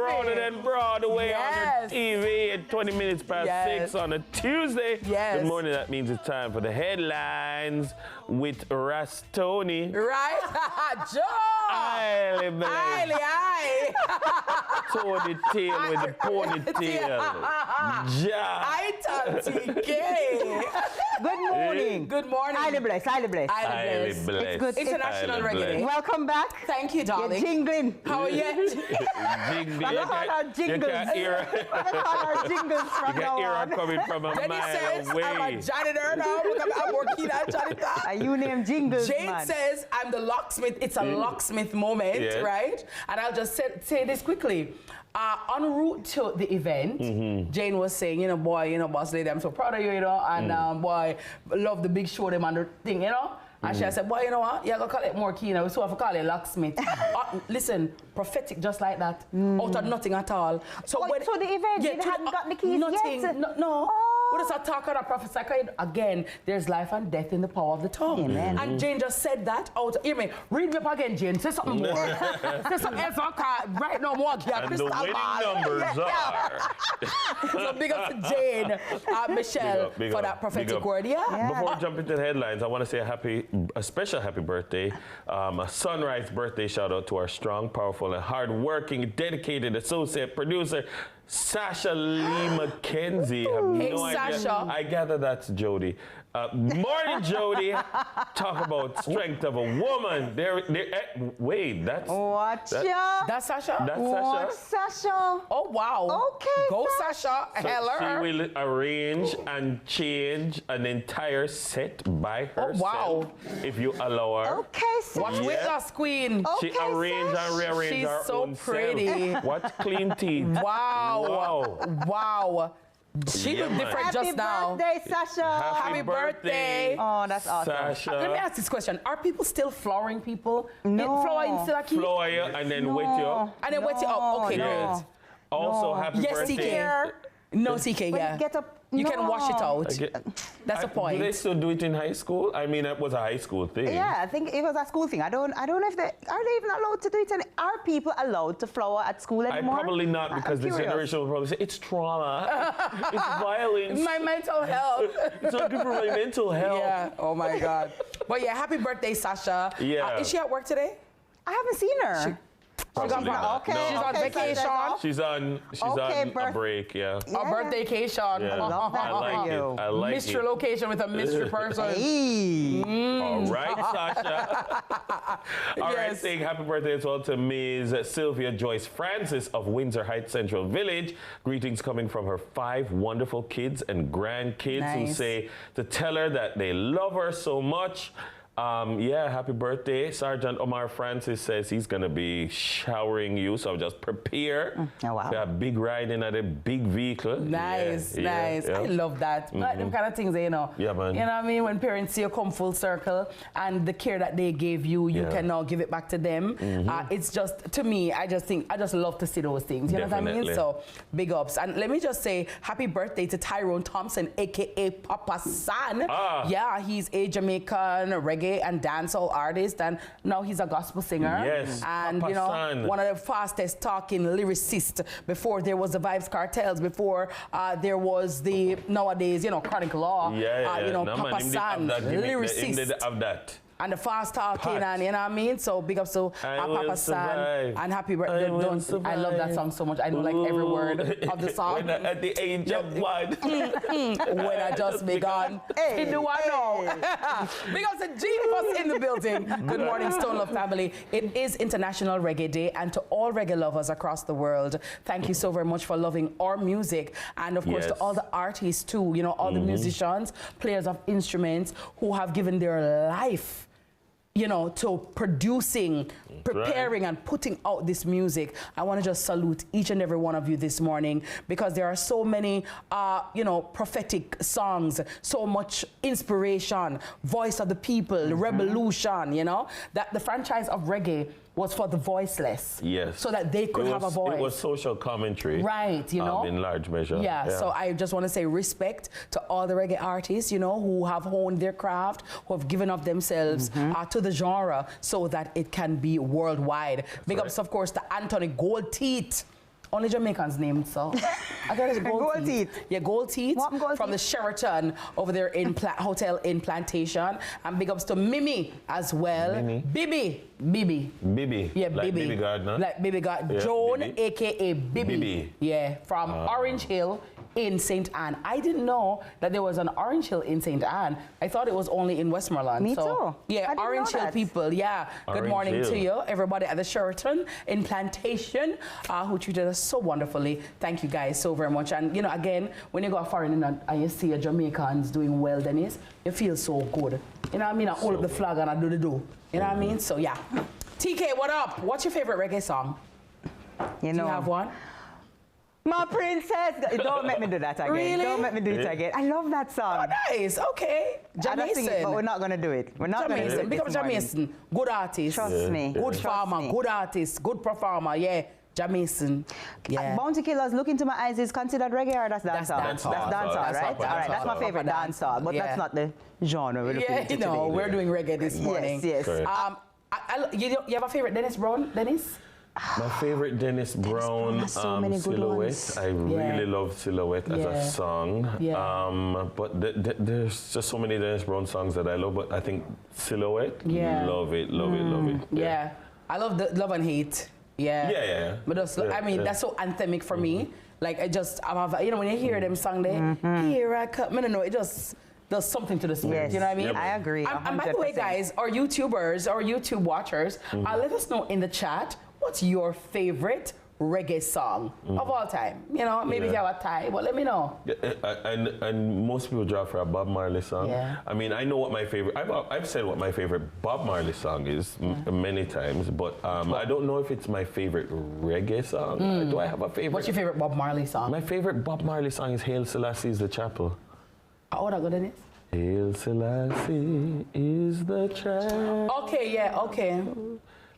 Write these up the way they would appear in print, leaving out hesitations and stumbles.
Crowded and Broadway on your TV at 20 minutes past 6 on a Tuesday. Yes. Good morning. That means it's time for the headlines with Rastoni. Right? Joe! Aye, Tony tail with the ponytail. Ja. TK. Good morning. Good morning. Highly blessed, highly blessed. Highly blessed. It's good. International Reggae Day. Welcome back. Thank you, darling. You're jingling. How are you? Jingling. We're gonna call our jingles. You can hear from you now can hear on. coming from a Jenny mile says, away. I'm a janitor now. I'm working at janitor. You name jingles, Jane man. says, I'm the locksmith. It's a locksmith moment, right? And I'll just say this quickly. En route to the event, Jane was saying, you know, boy, you know, boss lady, I'm so proud of you, you know, and boy, love the big show them and the thing, you know. And she said, boy, you know what? You're going to call it more key now. So I have to call it locksmith. Listen, prophetic just like that. Out of nothing at all. So, so the event, you hadn't got the keys nothing, yet? No. What is that talk on a prophesy? Again, there's life and death in the power of the tongue. Amen. And Jane just said that out. Hear me. Read me up again, Jane. Say something more. Say something else. Right now, more. And the winning numbers are. So big up to Jane, Michelle, big for up, that prophetic word. Before we jump into the headlines, I want to say a special happy birthday, a sunrise birthday shout out to our strong, powerful, and hard-working, dedicated associate producer, Sasha Lee McKenzie. Hey, Sasha. I gather that's Jody. Morning, Jody. Talk about strength of a woman. Wait, that's... What? That's Sasha? That's What, Sasha? Sasha? Oh, wow. Okay, Go, Sasha. So Hello. she will arrange and change an entire set by herself. Oh, wow. If you allow her. Okay, Sasha. Watch with us, queen. She Okay, arranged and Sasha. rearranged She's her so own pretty. self. Watch clean teeth. Wow. She Yeah, looked man. different just now. Happy birthday, Sasha. Happy birthday. Oh, that's awesome. Sasha. Let me ask this question. Are people still flowering people? No. Flowering still a key? Floor you and then wet you up. And then wet it up. Okay, No. great. Also, happy Yes, birthday. TK. No, TK, When yeah. you get up, You can wash it out. Okay. That's the point. Do they still do it in high school? I mean, it was a high school thing. Yeah, I think it was a school thing. I don't know if are they even allowed to do it? And are people allowed to flower at school anymore? Probably not, because this generation will probably say, it's trauma, it's violence. My mental health. It's not good for my mental health. Yeah, oh my God. But yeah, happy birthday, Sasha. Yeah. Is she at work today? I haven't seen her. Probably not. Okay, No. She's on vacation. She's on a break, yeah. A birthdaycation. Yeah. I love that I like for it. you. I like Mystery it. location with a mystery person. Hey. All right, Sasha. All right, saying happy birthday as well to Ms. Sylvia Joyce Francis of Windsor Heights Central Village. Greetings coming from her 5 wonderful kids and grandkids who say to tell her that they love her so much. Yeah, happy birthday. Sergeant Omar Francis says he's going to be showering you, so just prepare. Oh, wow. We have a big ride in at a big vehicle. Nice. Yeah. I love that. Like them kind of things, you know. Yeah, man. You know what I mean? When parents see you come full circle and the care that they gave you, you can now give it back to them. It's just, to me, I just love to see those things. You know what I mean? So, big ups. And let me just say, happy birthday to Tyrone Thompson, a.k.a. Papa San. Yeah, he's a Jamaican reggae and dancehall artist, and now he's a gospel singer. Yes, and Papa you know, San. one of the fastest talking lyricists before there was the Vibes Cartels, before there was the nowadays, you know, Chronic Law. You know, no, Papa San, lyricist. Of that. And the fast talking, and you know what I mean? So big up to Papa San and happy birthday. I love that song so much. I know like every word of the song. When at the age of one. When I just begun. Hey, do I know? Big up to Genius in the building. Good morning, Stone Love family. It is International Reggae Day, and to all reggae lovers across the world, thank you so very much for loving our music. And of course, to all the artists too, you know, all the musicians, players of instruments who have given their life, you know, to producing, preparing, and putting out this music. I want to just salute each and every one of you this morning, because there are so many, you know, prophetic songs, so much inspiration, voice of the people, revolution, you know, that the franchise of reggae was for the voiceless. Yes. So that they could have a voice. It was social commentary. Right, you know. In large measure. Yeah, so I just want to say respect to all the reggae artists, you know, who have honed their craft, who have given up themselves to the genre so that it can be worldwide. Big ups, of course, to Anthony Goldteeth only Jamaicans named so. I thought it was Gold Teeth. Yeah, Gold Teeth from the Sheraton over there in Hotel in Plantation. And big ups to Mimi as well. Mimi. Bibi. Yeah, like Bibi. Bibi God, no? Like Bibi God. Yeah, Joan, Bibi. a.k.a. Bibi. Yeah, from Orange Hill in St. Anne. I didn't know that there was an Orange Hill in St. Anne. I thought it was only in Westmoreland. Me so, too. Yeah, Orange Hill people. Yeah. Good Orange morning Hill. to you, everybody at the Sheraton in Plantation, who treated us so wonderfully. Thank you guys so very much. And you know, again, when you go foreign and you see a Jamaicans doing well, Dennis, you feel so good. You know what I mean? I hold up the flag and I do the do. You know what I mean? So yeah. TK, what up? What's your favorite reggae song? You Do know. you have one? My princess. Don't make me do that again. Really? Don't make me do it again. I love that song. Oh, nice. Okay. I don't sing it, but we're not going to do it. We're not going to do it. Because Jamaican, good artist. Trust me. Good Trust farmer, me. good artist, good performer. Yeah. Jamaican. Yeah. Bounty Killers, Look Into My Eyes is considered reggae or that's dancehall? That's dancehall. That's dancehall, That's right? proper All right, that's my dancehall. favorite dancehall, but that's not the genre we're looking Yeah, into you know, today. we're doing reggae this morning. Yes. Correct. You have a favorite Dennis Brown? Dennis? My favorite Dennis Brown, has so many good Silhouette. ones. I really love Silhouette as a song. Yeah. But there's just so many Dennis Brown songs that I love, but I think Silhouette, love it. Yeah. I love the Love and Hate. Yeah. Yeah. But that's, I mean, that's so anthemic for me. Like, I have, you know, when you hear them song there, here I come, I don't know, it just does something to the spirit. Yes. You know what I mean? Yeah, I agree. And by the way, 100%. guys, our YouTubers, our YouTube watchers, let us know in the chat, what's your favorite reggae song of all time? You know, maybe if you have a tie, but let me know. And most people draw for a Bob Marley song. Yeah. I mean, I know what my favorite, I've said what my favorite Bob Marley song is many times, but I don't know if it's my favorite reggae song. Do I have a favorite? What's your favorite Bob Marley song? My favorite Bob Marley song is Hail Selassie is the Chapel. Oh, that good, Dennis? Hail Selassie is the chapel. Okay, yeah, okay.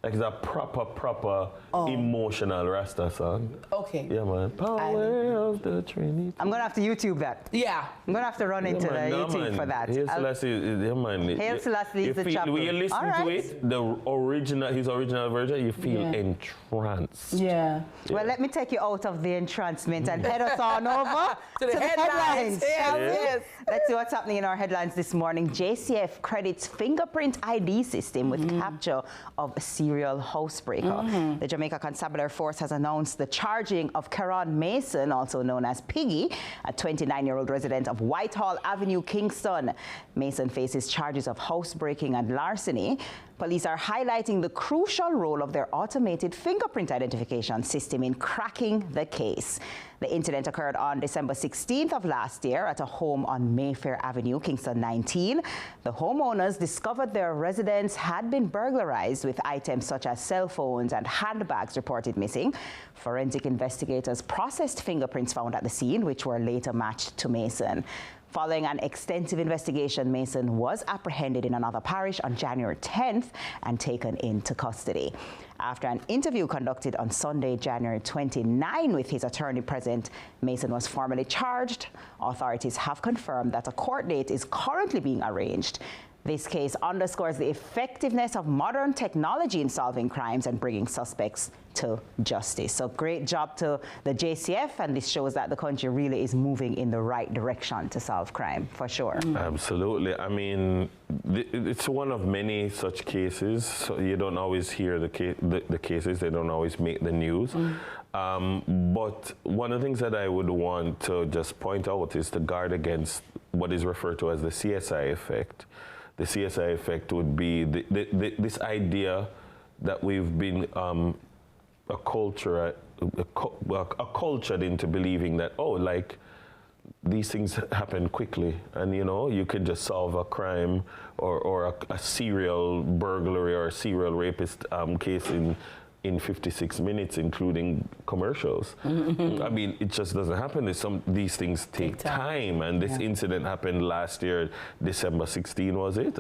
Like it's a proper emotional Rasta song. Okay. Yeah, man. Power of the Trinity. I'm going to have to YouTube that. Yeah. I'm going to have to run into the YouTube for that. Hail Selassie, yeah, man. Hail Selassie is the chapel. When you listen All right. to it, his original version, you feel entranced. Yeah. Well, let me take you out of the entrancement and head us on over To the headlines. shall we? Yes. Let's see what's happening in our headlines this morning. JCF credits fingerprint ID system with capture of a serial housebreaker. The Jamaica Constabulary Force has announced the charging of Karan Mason, also known as Piggy, a 29-year-old resident of Whitehall Avenue, Kingston. Mason faces charges of housebreaking and larceny. Police are highlighting the crucial role of their automated fingerprint identification system in cracking the case. The incident occurred on December 16th of last year at a home on Mayfair Avenue, Kingston 19. The homeowners discovered their residence had been burglarized with items such as cell phones and handbags reported missing. Forensic investigators processed fingerprints found at the scene, which were later matched to Mason. Following an extensive investigation, Mason was apprehended in another parish on January 10th and taken into custody. After an interview conducted on Sunday, January 29, with his attorney present, Mason was formally charged. Authorities have confirmed that a court date is currently being arranged. This case underscores the effectiveness of modern technology in solving crimes and bringing suspects to justice. So great job to the JCF, and this shows that the country really is moving in the right direction to solve crime, for sure. Absolutely. I mean, it's one of many such cases. So you don't always hear the cases. They don't always make the news. But one of the things that I would want to just point out is to guard against what is referred to as the CSI effect. The CSI effect would be this idea that we've been acculturated into believing that, oh, like, these things happen quickly, and you know, you could just solve a crime or a serial burglary or a serial rapist case in 56 minutes, including commercials. I mean, it just doesn't happen. These things take time, and this incident happened last year, December 16, was it?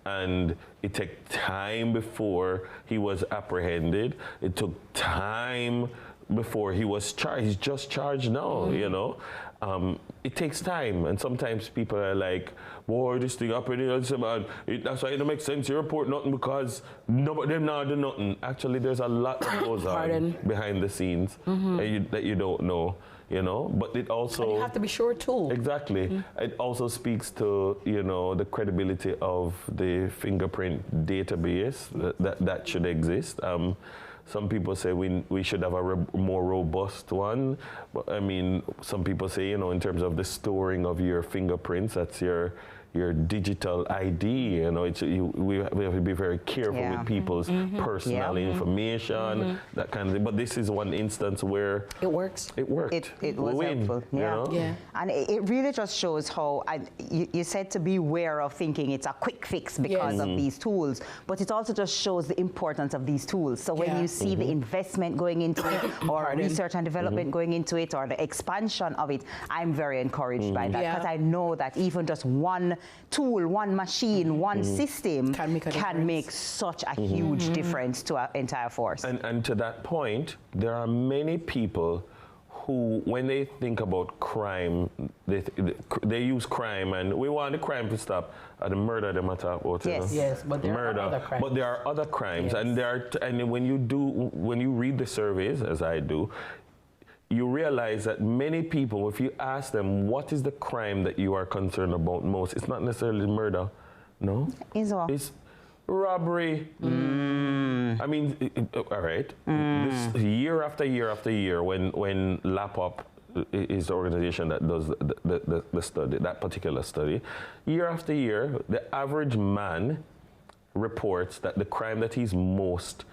And it took time before he was apprehended. It took time before he was charged. He's just charged now, you know. It takes time, and sometimes people are like, boy, this thing happened, that's why it don't make sense you report nothing because nobody them not do nothing. Actually, there's a lot that goes on behind the scenes that you don't know, you know. But it also... And you have to be sure too. Exactly. It also speaks to, you know, the credibility of the fingerprint database that should exist. Some people say we should have a more robust one. But I mean, some people say, you know, in terms of the storing of your fingerprints, that's your digital ID. You know, we have to be very careful with people's personal information, that kind of thing. But this is one instance where it works. It worked. It was helpful. You know? And it really just shows how you said to be aware of thinking it's a quick fix because of these tools, but it also just shows the importance of these tools. So when you see the investment going into it, or research and development going into it, or the expansion of it, I'm very encouraged by that, because I know that even just one tool, one machine, one system can make such a huge difference to our entire force. And to that point, there are many people who, when they think about crime, they use crime, and we want the crime to stop. The murder they matter about. Yes, but there are other crimes. But there are other crimes, and when you read the surveys, as I do, you realize that many people, if you ask them what is the crime that you are concerned about most, it's not necessarily murder, no? It's robbery. I mean, all right. This year after year after year, when LAPOP is the organization that does the study, that particular study, year after year, the average man reports that the crime that he's most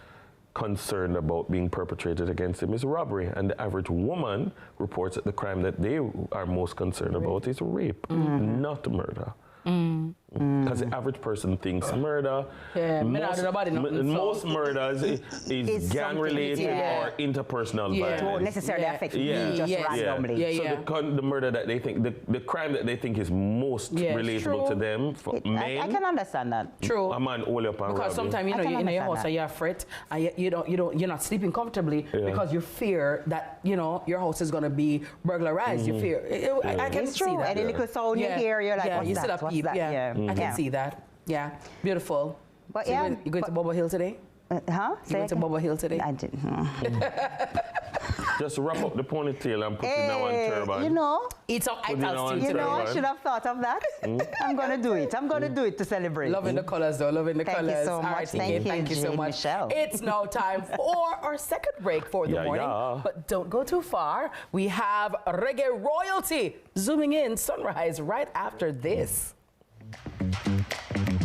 concerned about being perpetrated against him is robbery, and the average woman reports that the crime that they are most concerned about is rape, not murder. Because the average person thinks murder. Most murders is gang-related or interpersonal violence. It won't necessarily affect me just randomly. So the murder that they think, the crime that they think is most relatable to them, for men. I can understand that. True. A man all up and because sometimes you know you're in your house and you're afraid and you're not sleeping comfortably because you fear that your house is gonna be burglarized. You fear. I can see that. Any little sound you hear, you're like, what's that? What's that? I can see that. Yeah, beautiful. But so you going to Bobo Hill today? You going to Bobo Hill today? I didn't. Just wrap up the ponytail and put it in one turban. You know, it's altitude. I should have thought of that. I'm going to do it. I'm going to do it to celebrate. Loving the colors, though. Loving the colors. Thank you so much. Thank you so much. Michelle. It's now time for our second break for the morning. But don't go too far. We have Reggae royalty zooming in, Sunrise, right after this.